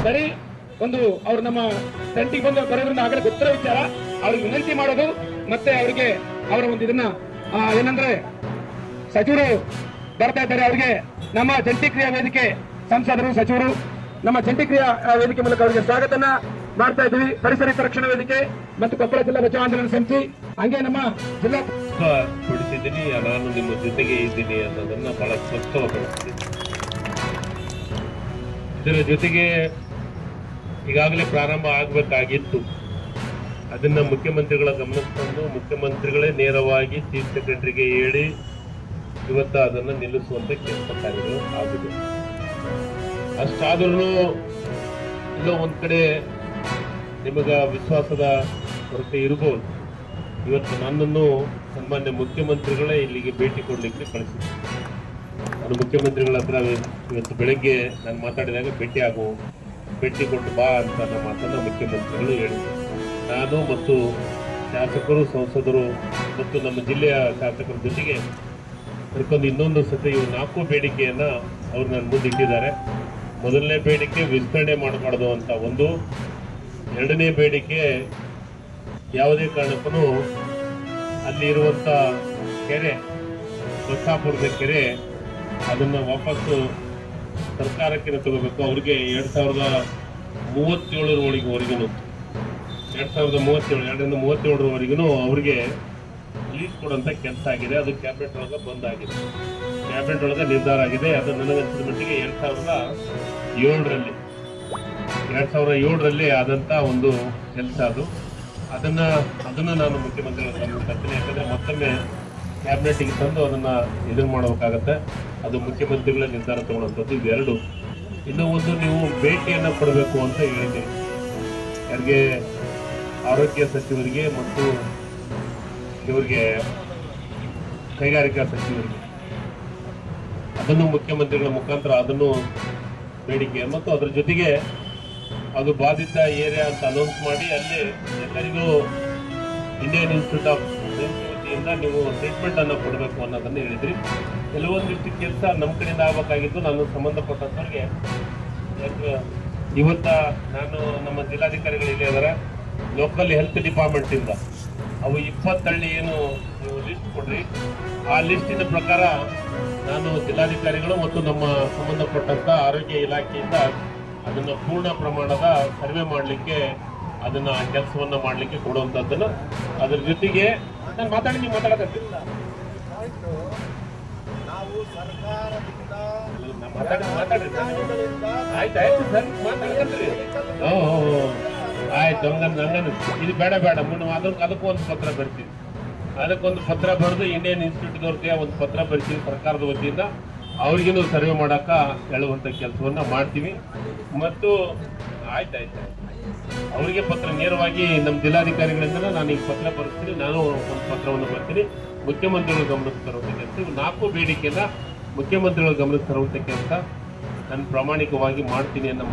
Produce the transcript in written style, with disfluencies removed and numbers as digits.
ಬರೀ ಒಂದು ಅವ್ರು ನಮ್ಮ ತಂಟಿಗೆ ಬಂದು ಬರೋದ್ರಿಂದ ಆಗಲೇ ಗೊತ್ತಿರೋ ವಿಚಾರ. ಅವ್ರಿಗೆ ವಿನಂತಿ ಮಾಡೋದು ಮತ್ತೆ ಅವರಿಗೆ ಅವರ ಒಂದು ಇದನ್ನ ಏನಂದ್ರೆ ಸಚಿವರು ಬರ್ತಾ ಇದ್ದಾರೆ, ಅವರಿಗೆ ನಮ್ಮ ಜಂಟಿ ಕ್ರಿಯಾ ವೇದಿಕೆ ಸಂಸದರು ಸಚಿವರು ನಮ್ಮ ಜಂಟಿ ಕ್ರಿಯಾ ವೇದಿಕೆ ಮೂಲಕ ಅವರಿಗೆ ಸ್ವಾಗತನ ಮಾಡ್ತಾ ಇದ್ದೀವಿ. ಪರಿಸರ ರಕ್ಷಣಾ ವೇದಿಕೆ ಮತ್ತು ಕೊಪ್ಪಳ ಜಿಲ್ಲಾ ಬಚಾವ್ ಆಂದೋಲನ ಸಮಿತಿ ಹಂಗೆ ನಮ್ಮ ಜಿಲ್ಲಾ ಪಡಿಸಿದ್ದೀನಿ, ನಾನು ನಿಮ್ಮ ಜೊತೆಗೆ ಇದ್ದೀನಿ ಅನ್ನೋದನ್ನ ಬಹಳ ಸ್ಪಷ್ಟವಾಗಿದ್ದೀನಿ. ಇದರ ಜೊತೆಗೆ ಈಗಾಗಲೇ ಪ್ರಾರಂಭ ಆಗಬೇಕಾಗಿತ್ತು, ಅದನ್ನ ಮುಖ್ಯಮಂತ್ರಿಗಳ ಗಮನಕ್ಕೆ ತಂದು ಮುಖ್ಯಮಂತ್ರಿಗಳೇ ನೇರವಾಗಿ ಚೀಫ್ ಸೆಕ್ರೆಟರಿಗೆ ಹೇಳಿ ಇವತ್ತು ಅದನ್ನು ನಿಲ್ಲಿಸುವಂತ ಕೆಲಸ ಕಾರ್ಯಗಳು ಆಗಿದೆ. ಅಷ್ಟಾದ್ರೂ ಎಲ್ಲೋ ಒಂದ್ ಕಡೆ ನಿಮಗ ವಿಶ್ವಾಸದ ಕೊರತೆ ಇರಬಹುದು. ಇವತ್ತು ನನ್ನನ್ನು ಸನ್ಮಾನ್ಯ ಮುಖ್ಯಮಂತ್ರಿಗಳೇ ಇಲ್ಲಿಗೆ ಭೇಟಿ ಕೊಡ್ಲಿಕ್ಕೆ ಕಳಿಸಿದ್ರು. ನಾನು ಮುಖ್ಯಮಂತ್ರಿಗಳ ಹತ್ರ ಇವತ್ತು ಬೆಳಗ್ಗೆ ನಾನು ಮಾತಾಡಿದಾಗ ಭೇಟಿ ಕೊಟ್ಟು ಬಾ ಅಂತ ನಮ್ಮ ಮಾತನ್ನ ಮುಖ್ಯಮಂತ್ರಿಗಳು ಹೇಳಿದ್ರು. ನಾನು ಮತ್ತು ಶಾಸಕರು, ಸಂಸದರು ಮತ್ತು ನಮ್ಮ ಜಿಲ್ಲೆಯ ಶಾಸಕರ ಜೊತೆಗೆ ಕರ್ಕೊಂಡು ಇನ್ನೊಂದು ಸತಿ ಇವು 4 ಬೇಡಿಕೆಯನ್ನ ಅವ್ರು ನನ್ನ ಮುಂದೆ ಇಟ್ಟಿದ್ದಾರೆ. ಮೊದಲನೇ ಬೇಡಿಕೆ ವಿಸ್ತರಣೆ ಮಾಡಬಾರ್ದು ಅಂತ ಒಂದು, ಎರಡನೇ ಬೇಡಿಕೆ ಯಾವುದೇ ಕಾರಣಕ್ಕೂ ಅಲ್ಲಿ ಇರುವಂತ ಕೆರೆ, ಬಸಾಪುರದ ಕೆರೆ ಅದನ್ನ ವಾಪಸ್ಸು ಸರ್ಕಾರಕ್ಕೆ ತಗೋಬೇಕು. ಅವ್ರಿಗೆ 2037ರವರೆಗೂ 2037ರವರೆಗೂ ಅವ್ರಿಗೆ ಲೀಸ್ ಕೊಡುವಂತ ಕೆಲಸ ಆಗಿದೆ. ಅದು ಕ್ಯಾಬಿನೆಟ್ ಒಳಗೆ ಬಂದಾಗಿದೆ, ಕ್ಯಾಬಿನೆಟ್ ಒಳಗೆ ನಿರ್ಧಾರ ಆಗಿದೆ. ಅದು ನನಗನ್ಸಿದ ಮಟ್ಟಿಗೆ 2007ರಲ್ಲಿ ಆದಂತ ಒಂದು ಕೆಲಸ ಅದು. ಅದನ್ನ ನಾನು ಮುಖ್ಯಮಂತ್ರಿಗಳ ಗಮನಕ್ಕೆ ತರ್ತೀನಿ. ಯಾಕಂದ್ರೆ ಮತ್ತೊಮ್ಮೆ ಕ್ಯಾಬಿನೆಟ್ಗೆ ತಂದು ಅದನ್ನ ಇದನ್ನು ಮಾಡಬೇಕಾಗತ್ತೆ. ಅದು ಮುಖ್ಯಮಂತ್ರಿಗಳ ನಿರ್ಧಾರ ತಗೊಳ್ಳುವಂಥದ್ದು. ಇವೆರಡು. ಇನ್ನೂ ಒಂದು, ನೀವು ಭೇಟಿಯನ್ನ ಕೊಡಬೇಕು ಅಂತ ಹೇಳಿದ್ದೀರಿ ಯಾರಿಗೆ, ಆರೋಗ್ಯ ಸಚಿವರಿಗೆ ಮತ್ತು ಇವರಿಗೆ ಕೈಗಾರಿಕಾ ಸಚಿವರಿಗೆ. ಅದನ್ನು ಮುಖ್ಯಮಂತ್ರಿಗಳ ಮುಖಾಂತರ ಅದನ್ನು ಬೇಡಿಕೆ ಮತ್ತು ಅದರ ಜೊತೆಗೆ ಅದು ಬಾಧಿತ ಏರಿಯಾ ಅಂತ ಅನೌನ್ಸ್ ಮಾಡಿ ಅಲ್ಲಿ ಎಲ್ಲರಿಗೂ ಇಂಡಿಯನ್ ಇನ್ಸ್ಟಿಟ್ಯೂಟ್ ಆಫ್ ಸೈನ್ಸ್ ವತಿಯಿಂದ ನೀವು ಟ್ರೀಟ್ಮೆಂಟ್ ಅನ್ನು ಕೊಡಬೇಕು ಅನ್ನೋದನ್ನು ಹೇಳಿದ್ರಿ. ಕೆಲವೊಂದಿಷ್ಟು ಕೆಲಸ ನಮ್ಮ ಕಡೆಯಿಂದ ಆಗಬೇಕಾಗಿದ್ದು ನಾನು ಸಂಬಂಧಪಟ್ಟಂತವ್ರಿಗೆ ಇವತ್ತ ನಾನು ನಮ್ಮ ಜಿಲ್ಲಾಧಿಕಾರಿಗಳು ಇಲ್ಲಿ ಅದರ ಲೋಕಲ್ ಹೆಲ್ತ್ ಡಿಪಾರ್ಟ್ಮೆಂಟ್ ಇಂದ ಅವು 20 ಹಳ್ಳಿ ಏನು ನೀವು ಲಿಸ್ಟ್ ಕೊಡ್ರಿ, ಆ ಲಿಸ್ಟಿನ ಪ್ರಕಾರ ನಾನು ಜಿಲ್ಲಾಧಿಕಾರಿಗಳು ಮತ್ತು ನಮ್ಮ ಸಂಬಂಧಪಟ್ಟಂತ ಆರೋಗ್ಯ ಇಲಾಖೆಯಿಂದ ಅದನ್ನ ಪೂರ್ಣ ಪ್ರಮಾಣದ ಸರ್ವೆ ಮಾಡಲಿಕ್ಕೆ, ಅದನ್ನ ಕೆಲಸವನ್ನ ಮಾಡಲಿಕ್ಕೆ ಕೊಡುವಂತದ್ದನ್ನ. ಅದ್ರ ಜೊತೆಗೆ ನಾನು ನೀವು ಮಾತಾಡಕತ್ತೀನಿ ಮಾತಾಡ್ರಿ ಆಯ್ತು ಸರ್ ಮಾತಾಡಕತ್ರಿ. ಆಯ್ತು, ಹಂಗಂದ್ರೆ ಇದು ಬೇಡ ಅದಕ್ಕೊಂದು ಪತ್ರ ಬರ್ತೀವಿ. ಅದಕ್ಕೊಂದು ಪತ್ರ ಬರೆದು ಇಂಡಿಯನ್ ಇನ್ಸ್ಟಿಟ್ಯೂಟ್ದವ್ರಿಗೆ ಒಂದು ಪತ್ರ ಬರ್ತೀವಿ ಸರ್ಕಾರದ ವತಿಯಿಂದ. ಅವ್ರಿಗೇನು ಸರ್ವೆ ಮಾಡಕ್ಕ ಹೇಳುವಂತ ಕೆಲಸವನ್ನ ಮಾಡ್ತೀವಿ. ಮತ್ತು ಆಯ್ತಾಯ್ತು ಅವರಿಗೆ ಪತ್ರ ನೇರವಾಗಿ ನಮ್ಮ ಜಿಲ್ಲಾಧಿಕಾರಿಗಳಿಂದ ನಾನು ಈಗ ಪತ್ರ ಬರೆಸ್ತೀನಿ. ನಾನು ಒಂದು ಪತ್ರವನ್ನು ಬರ್ತೀನಿ ಮುಖ್ಯಮಂತ್ರಿಗಳ ಗಮನಕ್ಕೆ ತರುವಂತ ಕೆಲಸ. ಇವು 4 ಬೇಡಿಕೆಯನ್ನ ಮುಖ್ಯಮಂತ್ರಿಗಳ ಗಮನಕ್ಕೆ ತರುವಂತ ಕೆಲಸ ನಾನು ಪ್ರಾಮಾಣಿಕವಾಗಿ ಮಾಡ್ತೀನಿ ಅನ್ನೋ